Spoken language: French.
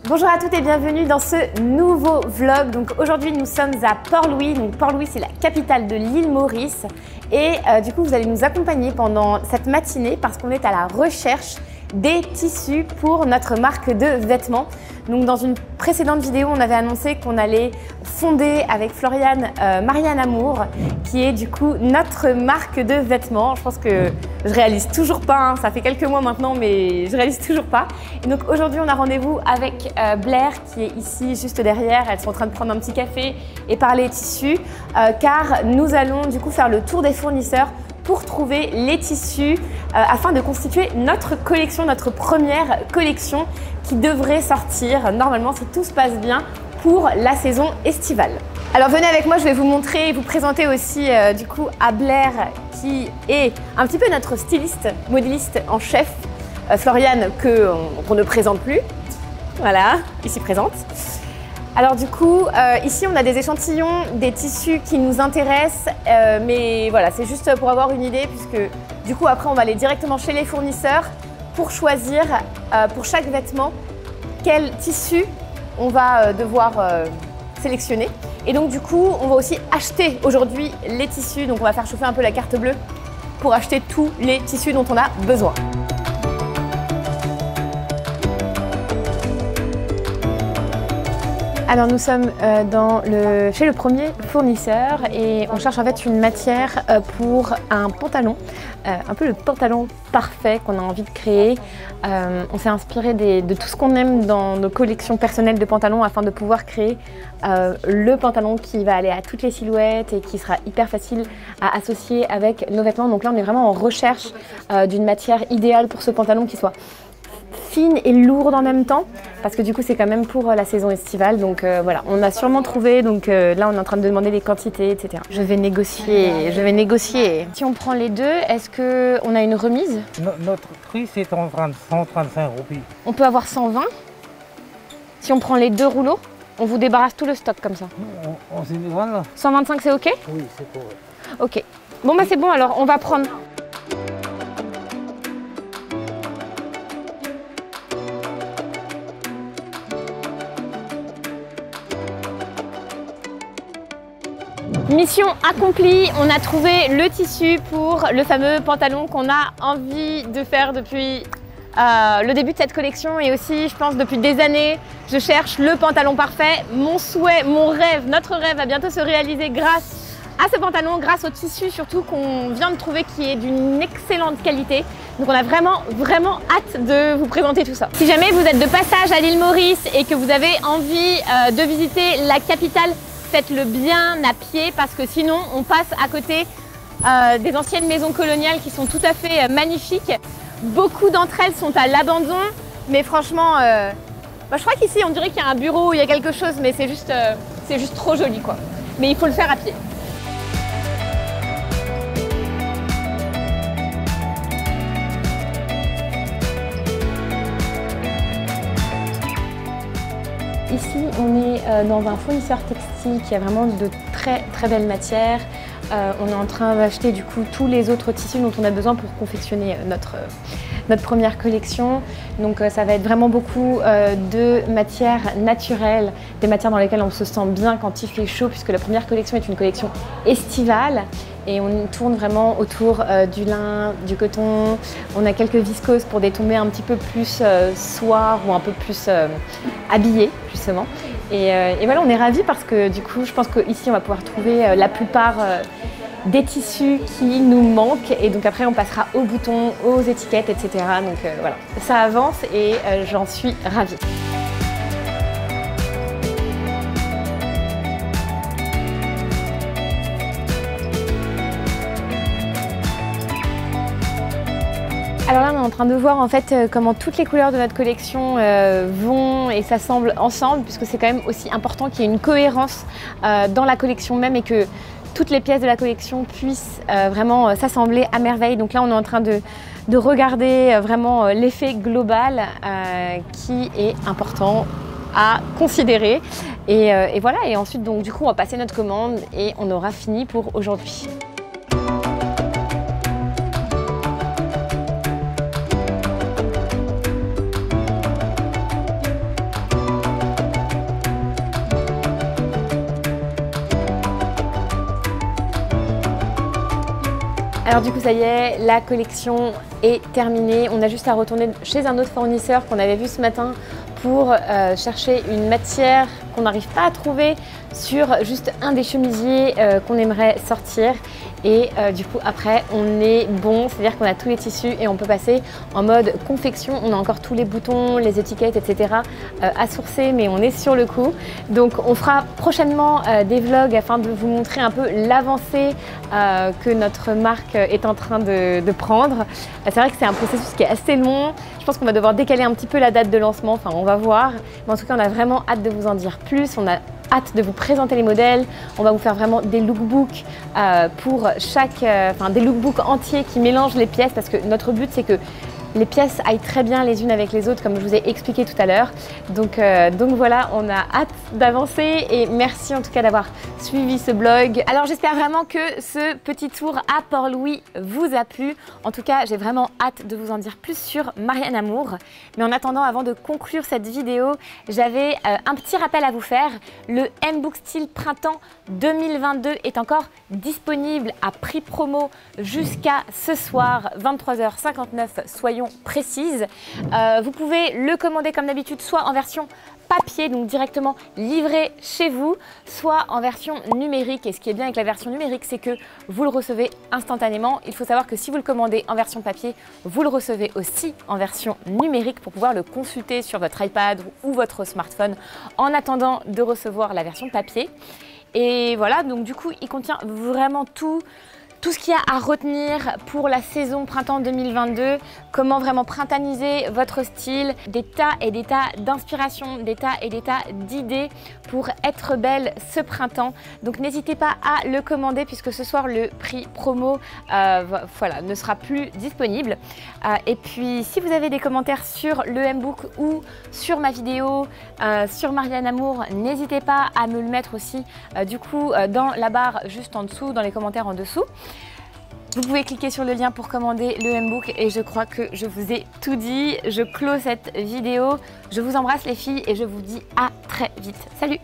Bonjour à toutes et bienvenue dans ce nouveau vlog. Donc aujourd'hui nous sommes à Port-Louis. Donc Port-Louis c'est la capitale de l'île Maurice et du coup vous allez nous accompagner pendant cette matinée parce qu'on est à la recherche des tissus pour notre marque de vêtements. Donc dans une précédente vidéo, on avait annoncé qu'on allait fonder avec Floriane Marianne Amour, qui est du coup notre marque de vêtements. Je pense que je réalise toujours pas, hein. Ça fait quelques mois maintenant, mais je réalise toujours pas. Et donc aujourd'hui, on a rendez-vous avec Blair, qui est ici juste derrière. Elles sont en train de prendre un petit café et parler tissus, car nous allons du coup faire le tour des fournisseurs pour trouver les tissus afin de constituer notre collection, notre première collection qui devrait sortir normalement si tout se passe bien pour la saison estivale. Alors venez avec moi, je vais vous montrer et vous présenter aussi du coup à Blair qui est un petit peu notre styliste, modéliste en chef, Floriane qu'on ne présente plus, voilà, ici présente. Alors du coup, ici on a des échantillons, des tissus qui nous intéressent, mais voilà, c'est juste pour avoir une idée puisque du coup après on va aller directement chez les fournisseurs pour choisir pour chaque vêtement quel tissu on va devoir sélectionner. Et donc du coup, on va aussi acheter aujourd'hui les tissus, donc on va faire chauffer un peu la carte bleue pour acheter tous les tissus dont on a besoin. Alors nous sommes chez le premier fournisseur et on cherche en fait une matière pour un pantalon, un peu le pantalon parfait qu'on a envie de créer. On s'est inspiré de tout ce qu'on aime dans nos collections personnelles de pantalons afin de pouvoir créer le pantalon qui va aller à toutes les silhouettes et qui sera hyper facile à associer avec nos vêtements. Donc là on est vraiment en recherche d'une matière idéale pour ce pantalon qui soit fine et lourde en même temps parce que du coup c'est quand même pour la saison estivale, donc voilà, on a sûrement trouvé, donc là on est en train de demander les quantités, etc. Je vais négocier. Si on prend les deux, est-ce qu'on a une remise? Notre prix c'est 135 roupies. On peut avoir 120. Si on prend les deux rouleaux, on vous débarrasse tout le stock comme ça. On s'est dit voilà. 125 c'est ok? Oui, c'est correct. Ok, bon bah c'est bon, alors on va prendre. Mission accomplie, on a trouvé le tissu pour le fameux pantalon qu'on a envie de faire depuis le début de cette collection et aussi je pense depuis des années. Je cherche le pantalon parfait. Mon souhait, mon rêve, notre rêve va bientôt se réaliser grâce à ce pantalon, grâce au tissu surtout qu'on vient de trouver qui est d'une excellente qualité. Donc on a vraiment hâte de vous présenter tout ça. Si jamais vous êtes de passage à l'île Maurice et que vous avez envie de visiter la capitale, faites-le bien à pied parce que sinon on passe à côté des anciennes maisons coloniales qui sont tout à fait magnifiques. Beaucoup d'entre elles sont à l'abandon, mais franchement, je crois qu'ici on dirait qu'il y a un bureau, il y a quelque chose, mais c'est juste trop joli quoi. Mais il faut le faire à pied. Ici, on est dans un fournisseur textile qui a vraiment de très belles matières. On est en train d'acheter du coup tous les autres tissus dont on a besoin pour confectionner notre première collection. Donc ça va être vraiment beaucoup de matières naturelles, des matières dans lesquelles on se sent bien quand il fait chaud puisque la première collection est une collection estivale. Et on tourne vraiment autour du lin, du coton. On a quelques viscoses pour des tombées un petit peu plus soie ou un peu plus habillées justement. Et voilà, on est ravis parce que du coup, je pense qu'ici on va pouvoir trouver la plupart des tissus qui nous manquent. Et donc après, on passera aux boutons, aux étiquettes, etc. Donc voilà, ça avance et j'en suis ravie. Alors là, on est en train de voir en fait comment toutes les couleurs de notre collection vont et s'assemblent ensemble puisque c'est quand même aussi important qu'il y ait une cohérence dans la collection même et que toutes les pièces de la collection puissent vraiment s'assembler à merveille. Donc là, on est en train de regarder vraiment l'effet global qui est important à considérer. Et voilà, et ensuite donc du coup on va passer notre commande et on aura fini pour aujourd'hui. Alors du coup ça y est, la collection est terminée. On a juste à retourner chez un autre fournisseur qu'on avait vu ce matin pour chercher une matière qu'on n'arrive pas à trouver sur juste un des chemisiers qu'on aimerait sortir. Et du coup après on est bon, c'est-à-dire qu'on a tous les tissus et on peut passer en mode confection. On a encore tous les boutons, les étiquettes, etc. À sourcer, mais on est sur le coup. Donc on fera prochainement des vlogs afin de vous montrer un peu l'avancée que notre marque est en train de prendre. C'est vrai que c'est un processus qui est assez long. Je pense qu'on va devoir décaler un petit peu la date de lancement, enfin on va voir. Mais en tout cas on a vraiment hâte de vous en dire plus. On a hâte de vous présenter les modèles. On va vous faire vraiment des lookbooks pour des lookbooks entiers qui mélangent les pièces, parce que notre but c'est que les pièces aillent très bien les unes avec les autres, comme je vous ai expliqué tout à l'heure. Donc voilà, on a hâte d'avancer et merci en tout cas d'avoir suivi ce blog. Alors j'espère vraiment que ce petit tour à Port-Louis vous a plu. En tout cas, j'ai vraiment hâte de vous en dire plus sur Marianne Amour. Mais en attendant, avant de conclure cette vidéo, j'avais un petit rappel à vous faire. Le M-Book Style Printemps 2022 est encore disponible à prix promo jusqu'à ce soir, 23h59, soyons précises. Vous pouvez le commander comme d'habitude, soit en version papier, donc directement livré chez vous, soit en version numérique. Et ce qui est bien avec la version numérique, c'est que vous le recevez instantanément. Il faut savoir que si vous le commandez en version papier, vous le recevez aussi en version numérique pour pouvoir le consulter sur votre iPad ou votre smartphone en attendant de recevoir la version papier. Et voilà, donc du coup, il contient vraiment tout ce qu'il y a à retenir pour la saison printemps 2022, comment vraiment printaniser votre style, des tas et des tas d'inspirations, des tas et des tas d'idées pour être belle ce printemps. Donc n'hésitez pas à le commander puisque ce soir le prix promo ne sera plus disponible. Et puis si vous avez des commentaires sur le M-Book ou sur ma vidéo, sur Marianne Amour, n'hésitez pas à me le mettre aussi dans la barre juste en dessous, dans les commentaires en dessous. Vous pouvez cliquer sur le lien pour commander le M-Book et je crois que je vous ai tout dit. Je clôt cette vidéo. Je vous embrasse les filles et je vous dis à très vite. Salut!